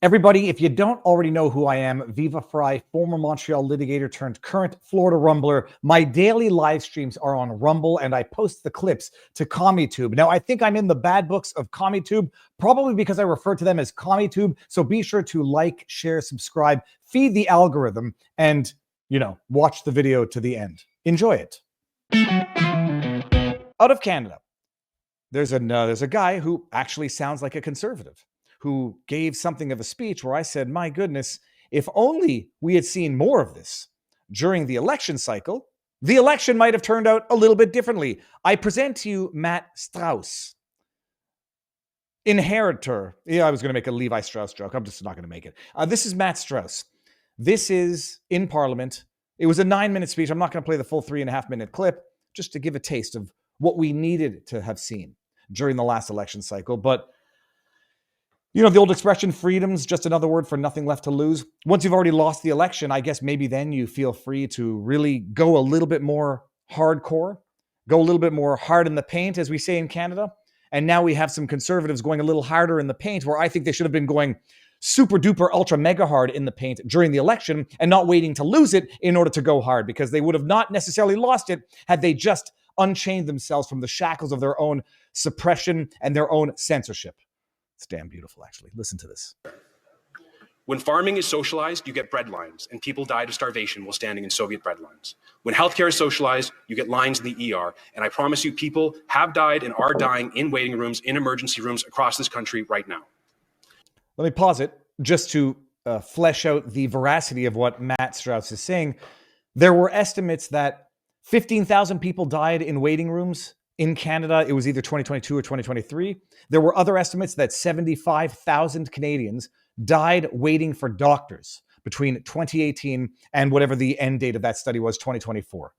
Everybody, if you don't already know who I am, Viva Frei, former Montreal litigator turned current Florida Rumbler. My daily live streams are on Rumble, and I post the clips to CommieTube. Now, I think I'm in the bad books of CommieTube, probably because I refer to them as CommieTube. So be sure to like, share, subscribe, feed the algorithm, and, watch the video to the end. Enjoy it. Out of Canada, there's a guy who actually sounds like a conservative, who gave something of a speech where I said, my goodness, if only we had seen more of this during the election cycle, the election might have turned out a little bit differently. I present to you Matt Strauss, inheritor. Yeah, I was going to make a Levi Strauss joke. I'm just not going to make it. This is Matt Strauss. This is in Parliament. It was a 9-minute speech. I'm not going to play the full 3.5-minute clip, just to give a taste of what we needed to have seen during the last election cycle. But the old expression, freedom's just another word for nothing left to lose. Once you've already lost the election, I guess maybe then you feel free to really go a little bit more hardcore, go a little bit more hard in the paint, as we say in Canada. And now we have some conservatives going a little harder in the paint, where I think they should have been going super duper ultra mega hard in the paint during the election and not waiting to lose it in order to go hard, because they would have not necessarily lost it had they just unchained themselves from the shackles of their own suppression and their own censorship. It's damn beautiful, actually. Listen to this. When farming is socialized, you get bread lines, and people died of starvation while standing in Soviet bread lines. When healthcare is socialized, you get lines in the ER, and I promise you, people have died and are dying in waiting rooms, in emergency rooms across this country right now. Let me pause it just to flesh out the veracity of what Matt Strauss is saying. There were estimates that 15,000 people died in waiting rooms in Canada. It was either 2022 or 2023. There were other estimates that 75,000 Canadians died waiting for doctors between 2018 and whatever the end date of that study was, 2024.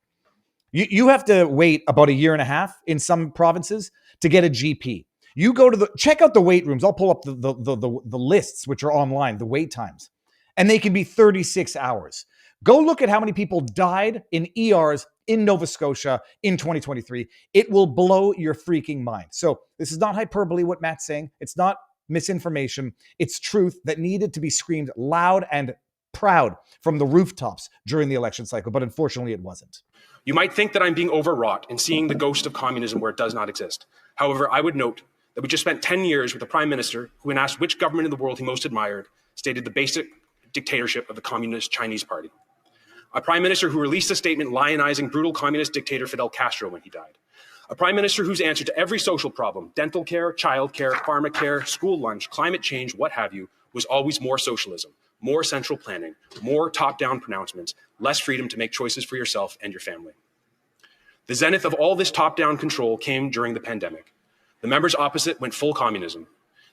You have to wait about a year and a half in some provinces to get a GP. You go to check out the wait rooms. I'll pull up the lists, which are online, the wait times, and they can be 36 hours. Go look at how many people died in ERs in Nova Scotia in 2023. It will blow your freaking mind. So this is not hyperbole, what Matt's saying. It's not misinformation. It's truth that needed to be screamed loud and proud from the rooftops during the election cycle, but unfortunately it wasn't. You might think that I'm being overwrought and seeing the ghost of communism where it does not exist. However, I would note that we just spent 10 years with a prime minister who, when asked which government in the world he most admired, stated the basic dictatorship of the Communist Chinese Party. A prime minister who released a statement lionizing brutal communist dictator Fidel Castro when he died. A prime minister whose answer to every social problem, dental care, child care, pharmacare, school lunch, climate change, what have you, was always more socialism, more central planning, more top-down pronouncements, less freedom to make choices for yourself and your family. The zenith of all this top-down control came during the pandemic. The members opposite went full communism.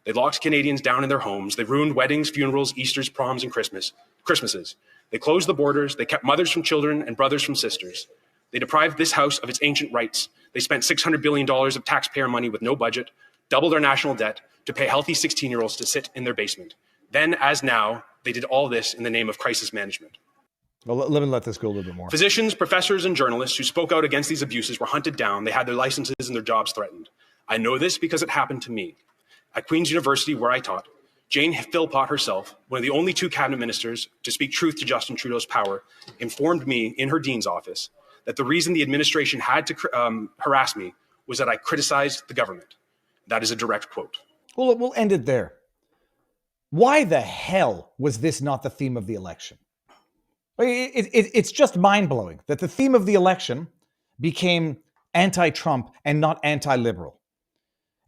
They locked Canadians down in their homes. They ruined weddings, funerals, Easters, proms, and Christmases. They closed the borders. They kept mothers from children and brothers from sisters. They deprived this house of its ancient rights. They spent $600 billion of taxpayer money with no budget, doubled our national debt to pay healthy 16-year-olds to sit in their basement. Then, as now, they did all this in the name of crisis management. Well, let me let this go a little bit more. Physicians, professors, and journalists who spoke out against these abuses were hunted down. They had their licenses and their jobs threatened. I know this because it happened to me. At Queen's University, where I taught, Jane Philpott herself, one of the only 2 cabinet ministers to speak truth to Justin Trudeau's power, informed me in her dean's office that the reason the administration had to harass me was that I criticized the government. That is a direct quote. Well, we'll end it there. Why the hell was this not the theme of the election? It's just mind-blowing that the theme of the election became anti-Trump and not anti-liberal.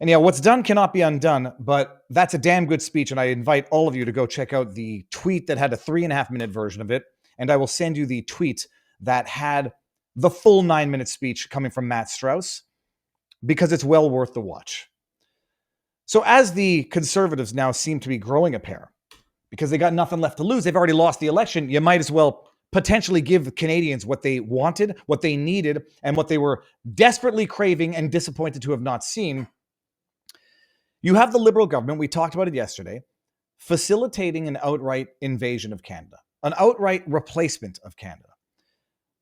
And yeah, what's done cannot be undone, but that's a damn good speech, and I invite all of you to go check out the tweet that had a 3.5-minute version of it, and I will send you the tweet that had the full 9-minute speech coming from Matt Strauss, because it's well worth the watch. So as the conservatives now seem to be growing a pair, because they got nothing left to lose, they've already lost the election, you might as well potentially give Canadians what they wanted, what they needed, and what they were desperately craving and disappointed to have not seen. You have the Liberal government, we talked about it yesterday, facilitating an outright invasion of Canada, an outright replacement of Canada.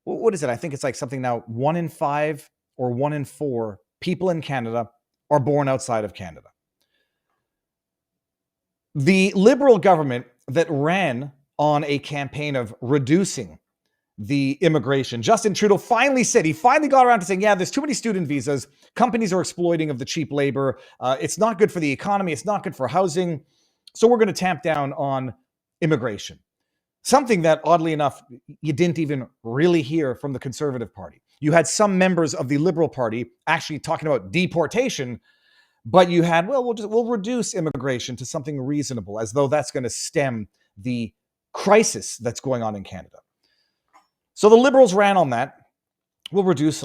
What is it? I think it's like something now 1 in 5 or 1 in 4 people in Canada are born outside of Canada. The Liberal government that ran on a campaign of reducing the immigration, Justin Trudeau finally got around to saying, yeah, there's too many student visas. Companies are exploiting of the cheap labor. It's not good for the economy. It's not good for housing. So we're going to tamp down on immigration. Something that, oddly enough, you didn't even really hear from the Conservative Party. You had some members of the Liberal Party actually talking about deportation, but you had, well, we'll reduce immigration to something reasonable, as though that's going to stem the crisis that's going on in Canada. So the Liberals ran on that. We'll reduce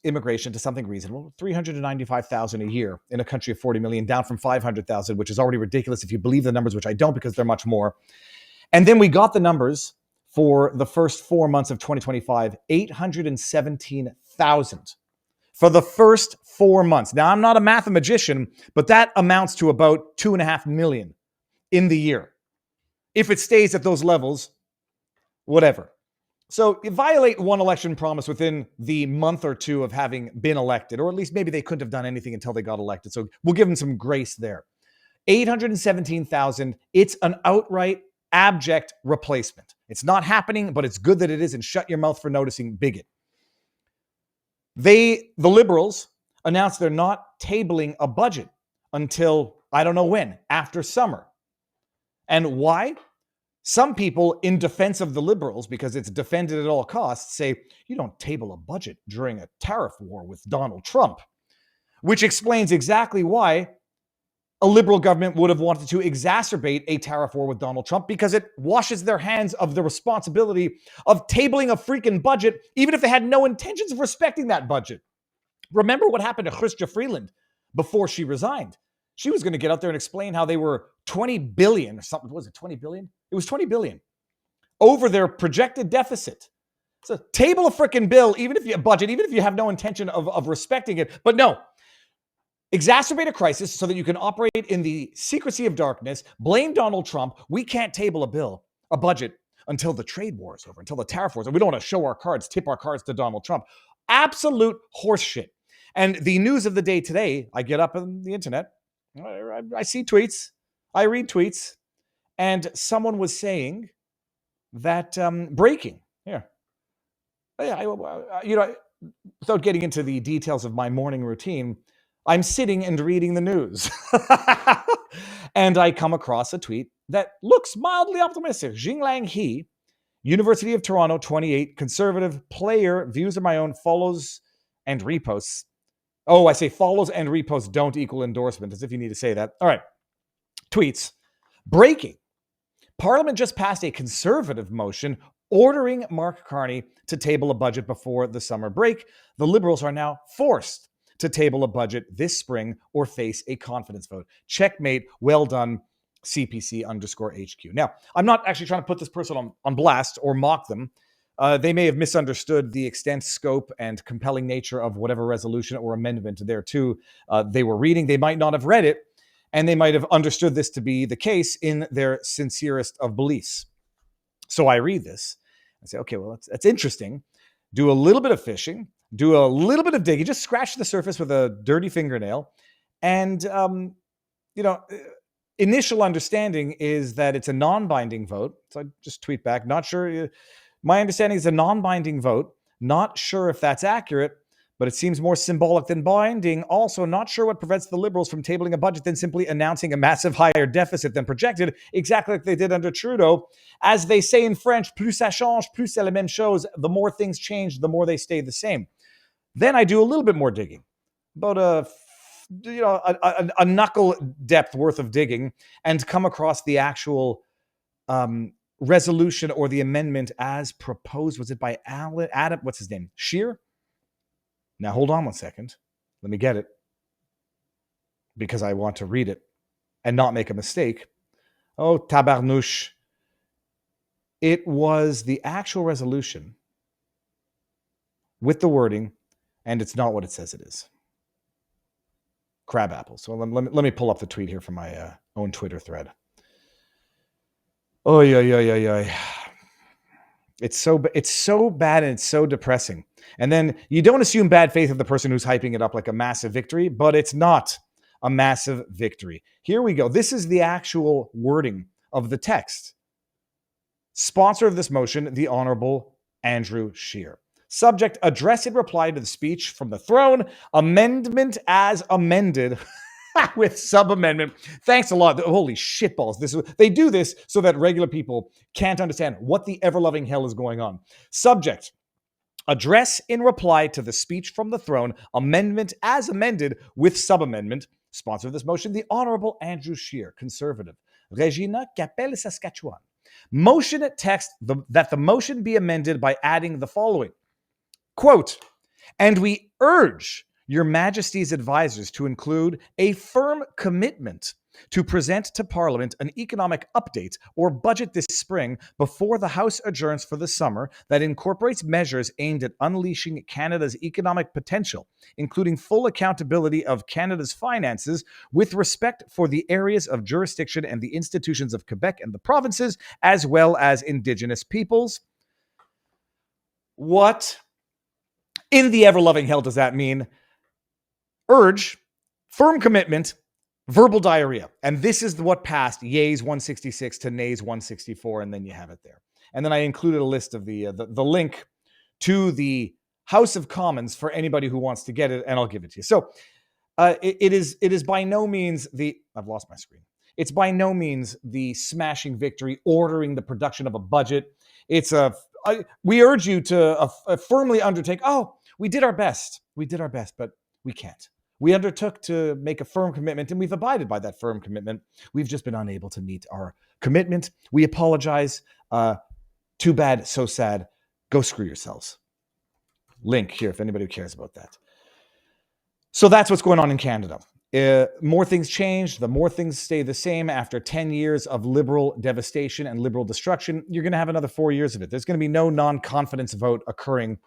immigration to something reasonable, 395,000 a year in a country of 40 million, down from 500,000, which is already ridiculous if you believe the numbers, which I don't because they're much more. And then we got the numbers for the first 4 months of 2025, 817,000 for the first 4 months. Now, I'm not a mathematician, but that amounts to about 2.5 million in the year. If it stays at those levels, whatever. So you violate one election promise within the month or two of having been elected, or at least maybe they couldn't have done anything until they got elected. So we'll give them some grace there. 817,000. It's an outright abject replacement. It's not happening, but it's good that it is, and shut your mouth for noticing, bigot. The Liberals announced they're not tabling a budget until, I don't know when, after summer. And why? Some people, in defense of the Liberals, because it's defended at all costs, say, you don't table a budget during a tariff war with Donald Trump, which explains exactly why a Liberal government would have wanted to exacerbate a tariff war with Donald Trump, because it washes their hands of the responsibility of tabling a freaking budget, even if they had no intentions of respecting that budget. Remember what happened to Chrystia Freeland before she resigned. She was going to get out there and explain how they were 20 billion or something. Was it 20 billion? It was 20 billion over their projected deficit. So table a freaking bill, even if you have no intention of respecting it. But no, exacerbate a crisis so that you can operate in the secrecy of darkness, blame Donald Trump. We can't table a budget until the trade war is over, until the tariff war is over. We don't want to show our cards, tip our cards to Donald Trump. Absolute horseshit. And the news of the day today, I get up on the internet, I see tweets, I read tweets, and someone was saying that breaking here. Without getting into the details of my morning routine, I'm sitting and reading the news. And I come across a tweet that looks mildly optimistic. Jinglang He, University of Toronto, 28, conservative player, views of my own, follows and reposts. Oh, I say follows and reposts don't equal endorsement, as if you need to say that. All right. Tweets. Breaking. Parliament just passed a conservative motion ordering Mark Carney to table a budget before the summer break. The Liberals are now forced to table a budget this spring or face a confidence vote. Checkmate. Well done, CPC_HQ. Now, I'm not actually trying to put this person on blast or mock them. They may have misunderstood the extent, scope, and compelling nature of whatever resolution or amendment thereto they were reading. They might not have read it, and they might have understood this to be the case in their sincerest of beliefs. So I read this. I say, okay, well, that's interesting. Do a little bit of fishing. Do a little bit of digging. Just scratch the surface with a dirty fingernail. And, initial understanding is that it's a non-binding vote. So I just tweet back, not sure. My understanding is a non-binding vote. Not sure if that's accurate, but it seems more symbolic than binding. Also, not sure what prevents the Liberals from tabling a budget than simply announcing a massive higher deficit than projected, exactly like they did under Trudeau. As they say in French, plus ça change, plus c'est la même chose. The more things change, the more they stay the same. Then I do a little bit more digging, about a knuckle depth worth of digging, and come across the actual resolution or the amendment as proposed. Was it by Adam? What's his name? Scheer? Now, hold on one second. Let me get it, because I want to read it and not make a mistake. Oh, tabarnouche. It was the actual resolution with the wording, and it's not what it says it is. Crab apples. So let me pull up the tweet here from my own Twitter thread. Oh, yeah. It's so bad and it's so depressing. And then you don't assume bad faith of the person who's hyping it up like a massive victory, but it's not. a massive victory. Here we go. This is the actual wording of the text. Sponsor of this motion, the Honorable Andrew Scheer. Subject, address in reply to the speech from the throne, amendment as amended with sub-amendment. Thanks a lot. Holy shitballs. They do this so that regular people can't understand what the ever-loving hell is going on. Subject, address in reply to the speech from the throne, amendment as amended with sub-amendment. Sponsor of this motion, the Honorable Andrew Scheer, Conservative. Regina Capelle, Saskatchewan. Motion text that the motion be amended by adding the following. Quote, and we urge your Majesty's advisors to include a firm commitment to present to Parliament an economic update or budget this spring before the House adjourns for the summer that incorporates measures aimed at unleashing Canada's economic potential, including full accountability of Canada's finances with respect for the areas of jurisdiction and the institutions of Quebec and the provinces, as well as Indigenous peoples. What in the ever-loving hell does that mean? Urge, firm commitment, verbal diarrhea. And this is what passed yeas 166 to nays 164, and then you have it there. And then I included a list of the link to the House of Commons for anybody who wants to get it, and I'll give it to you. So it is by no means I've lost my screen. It's by no means the smashing victory ordering the production of a budget. We urge you to firmly undertake, we did our best, but we can't. We undertook to make a firm commitment, and we've abided by that firm commitment. We've just been unable to meet our commitment. We apologize. Too bad, so sad. Go screw yourselves. Link here if anybody cares about that. So that's what's going on in Canada. More things change, the more things stay the same. After 10 years of liberal devastation and liberal destruction, you're going to have another 4 years of it. There's going to be no non-confidence vote occurring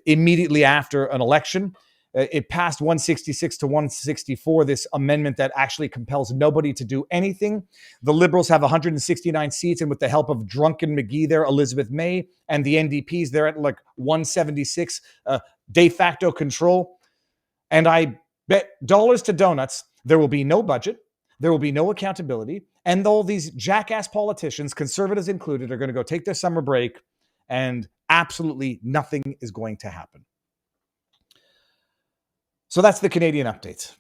immediately after an election. It passed 166 to 164, this amendment that actually compels nobody to do anything. The Liberals have 169 seats, and with the help of drunken McGee there, Elizabeth May, and the NDPs, they're at like 176 de facto control. And I bet dollars to donuts, there will be no budget, there will be no accountability, and all these jackass politicians, conservatives included, are going to go take their summer break, and absolutely nothing is going to happen. So that's the Canadian update.